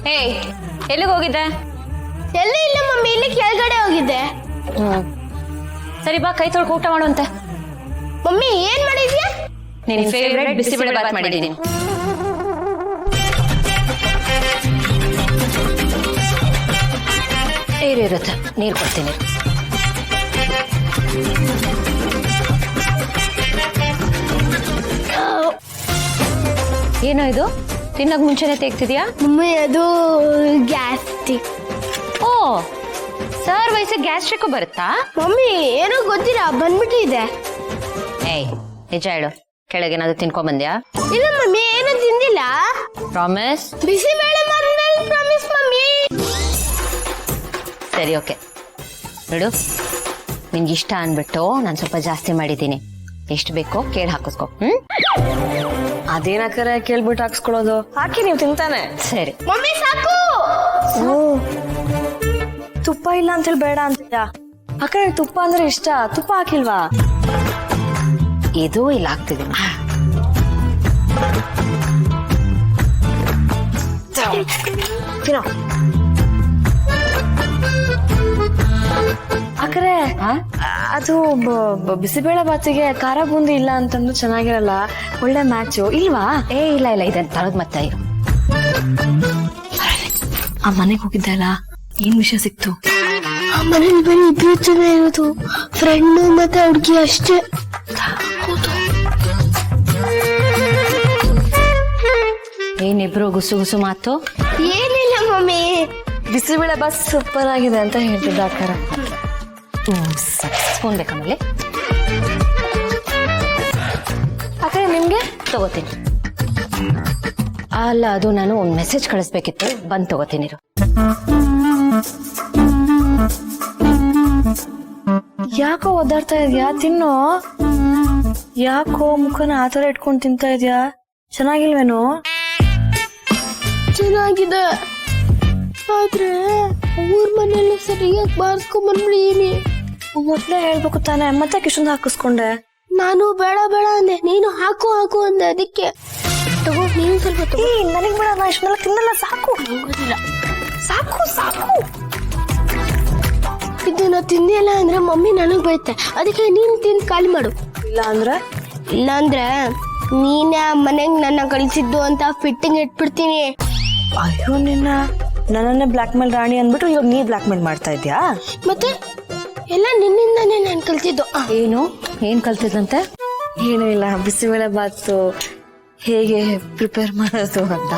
ಏಯ್ ಎಲ್ಲಿಗೆ ಹೋಗಿದ್ದೆ? ಎಲ್ಲ ಇಲ್ಲ ಮಮ್ಮಿ, ಇಲ್ಲಿ ಕೆಳಗಡೆ ಹೋಗಿದ್ದೆ. ಸರಿ ಬಾ, ಕೈ ತೊಳ್ಕೊ ಊಟ ಮಾಡುವಂತೆ. ಮಮ್ಮಿ ಏನ್ ಮಾಡಿದ್ಯಾ? ನಿನ್ ಫೇವ್ರೆಟ್ ಬಿಸಿಬೇಳೆ ಬಾತ್ ಮಾಡಿದ್ದೀನಿ. ಇರುತ್ತೆ, ನೀರು ಕೊಡ್ತೀನಿ. ಏನೋ ಇದು ತಿನ್ನಕ್ ಮುಂಚೆನೆ ತೆಗ್ತಿದ್ಯಾ? ಮಮ್ಮಿ ಅದು ಗ್ಯಾಸ್ಟ್ರಿಕ್. ಓ, ಸರ್ ವಯಸ್ಸಿಗೆ ಗ್ಯಾಸ್ಟ್ರಿಕ್ ಬರುತ್ತಾ? ಮಮ್ಮಿ ಏನೋ ಗೊತ್ತಿಲ್ಲ, ಬಂದ್ಬಿಟ್ಟಿದೆ. ಏಯ್ ನಿಜ ಹೇಳು, ಕೆಳಗೆ ಏನಾದ್ರು ತಿನ್ಕೊಂಡ್ ಬಂದ್ಯಾ? ಇಲ್ಲ ಮಮ್ಮಿ, ಏನು ತಿಂದಿಲ್ಲ. ಪ್ರಾಮಿಸ್? ಬಿಸಿಬೇಳೆ ಮಾಡಿದ್ಮೇಲೆ ಪ್ರಾಮಿಸ್ ಮಮ್ಮಿ. ಸರಿ ಓಕೆ, ನೋಡು ನಿನ್ಗೆ ಇಷ್ಟ ಅನ್ಬಿಟ್ಟು ನಾನು ಸ್ವಲ್ಪ ಜಾಸ್ತಿ ಮಾಡಿದ್ದೀನಿ. ಎಷ್ಟು ಬೇಕೋ ಕೇಳಿ ಹಾಕಿಸ್ಕೊ. ಅದೇನಾಕರೆ ಕೇಳ್ಬಿಟ್ಟು ಹಾಕ್ಸ್ಕೊಳ್ಳೋದು? ಹಾಕಿ ನೀವು ತಿಂತಾನೆ. ಸರಿ ಮಮ್ಮಿ ಸಾಕು. ಓ, ತುಪ್ಪ ಇಲ್ಲ ಅಂತೇಳಿ ಬೇಡ ಅಂತೀಯ? ಅಕ್ಕ ತುಪ್ಪ ಅಂದ್ರೆ ಇಷ್ಟ, ತುಪ್ಪ ಹಾಕಿಲ್ವಾ? ಇದು ಇಲ್ಲ ಹಾಕ್ತಿದ್ದೀನಿ. ತಿನ್ನೋ. ಅಕ್ಕರೆ ಅದು ಬಿಸಿಬೇಳೆ ಬಾತಿಗೆ ಖಾರ ಬೂಂದಿ ಇಲ್ಲ ಅಂತಂದು ಚೆನ್ನಾಗಿರಲ್ಲ. ಒಳ್ಳೆ ಮ್ಯಾಚು ಇಲ್ವಾ? ಇಲ್ಲ ಇಲ್ಲ, ಇದನ್ನ ತಳದ್ ಮತ್ತೆ ಇರು. ಆ ಮನೆಗೆ ಹೋಗಿದ್ದಲ್ಲ, ಏನ್ ವಿಷಯ ಸಿಕ್ತು? ಆ ಮನೇಲಿ ಬರೀ ಇಬ್ರು ಜನ ಇರೋದು, ಫ್ರೆಂಡ್ ಮತ್ತೆ ಹುಡುಗಿ ಅಷ್ಟೇ. ಏನಿಬ್ರು ಗುಸು ಗುಸು ಮಾತು? ಏನಿಲ್ಲ ಮಮ್ಮಿ, ಬಿಸಿಬೇಳೆ ಬಾತ್ ಸೂಪರ್ ಆಗಿದೆ ಅಂತ ಹೇಳ್ತಿದ್ದ ಅಕ್ಕರ. ಸ್ಪೂನ್ ಬೇಕಮ್ಮಲ್ಲಿ? ಅಕ್ಕ ನಿಮ್ಗೆ ತಗೋತೀನಿ. ಅಲ್ಲ, ಅದು ನಾನು ಒಂದು ಮೆಸೇಜ್ ಕಳಿಸ್ಬೇಕಿತ್ತು, ಬಂದು ತಗೋತೀನಿ. ಯಾಕೋ ಒದ್ದಾಡ್ತಾ ಇದ್ಯಾ? ತಿನ್ನು. ಯಾಕೋ ಮುಖನ ಆತರ ಇಟ್ಕೊಂಡು ತಿಂತಾ ಇದ್ಯಾ? ಚೆನ್ನಾಗಿಲ್ವೇನು? ಚೆನ್ನಾಗಿದೆ, ಆದ್ರೆ ಊರ್ ಮನೆಯಲ್ಲಿ ಸರಿಯಾಗಿ ಬಾರಿಸ್ಕೊಂಡ್ ಬಂದ್ಬಿಡೀನಿ. ಮೊದ್ಲೇ ಹೇಳ್ಬೇಕು ತಾನೆ, ಮತ್ತೆ ಕಿಶನ್ ಹಾಕಿಸ್ಕೊಂಡೆ. ನಾನು ಬೇಡ ಬೇಡ ಅಂದೆ, ನೀನು ಹಾಕು ಹಾಕು ಅಂದೆ, ಅದಕ್ಕೆ ತಗೋ ನೀನು ಸ್ವಲ್ಪ ತಗೋ. ನನಗ್ ಬೇಡ, ನಾ ಇಷ್ಟೆಲ್ಲ ತಿನ್ನಲ್ಲ, ಸಾಕು. ಸಾಕು ಸಾಕು. ಇದನ್ನ ತಿಂದಿಲ್ಲ ಅಂದ್ರೆ ಮಮ್ಮಿ ನನಗ್ ಬೈತೆ, ಅದಕ್ಕೆ ನೀನ್ ತಿಂದು ಖಾಲಿ ಮಾಡು. ಇಲ್ಲ ಅಂದ್ರೆ ನೀನೇ ಆ ಮನೆಗ್ ನನ್ನ ಕಳಿಸಿದ್ದು ಅಂತ ಫಿಟ್ಟಿಂಗ್ ಇಟ್ಬಿಡ್ತೀನಿ. ಅಯ್ಯೋ, ನನ್ನನ್ನೇ ಬ್ಲಾಕ್ ಮೇಲ್ ರಾಣಿ ಅಂದ್ಬಿಟ್ಟು ಇವಾಗ ನೀ ಬ್ಲಾಕ್ ಮೇಲ್ ಮಾಡ್ತಾ ಇದ್ಯಾ? ಮತ್ತೆ ಎಲ್ಲ ನಿನ್ನಿಂದಾನೇ ನಾನು ಕಲ್ತಿದ್ದು. ಏನ್ ಕಲ್ತಿದ್ದಂತೆ? ಏನೂ ಇಲ್ಲ, ಬಿಸಿಬೇಳೆ ಬಾತು ಹೇಗೆ ಪ್ರಿಪೇರ್ ಮಾಡೋದು ಅಂತ.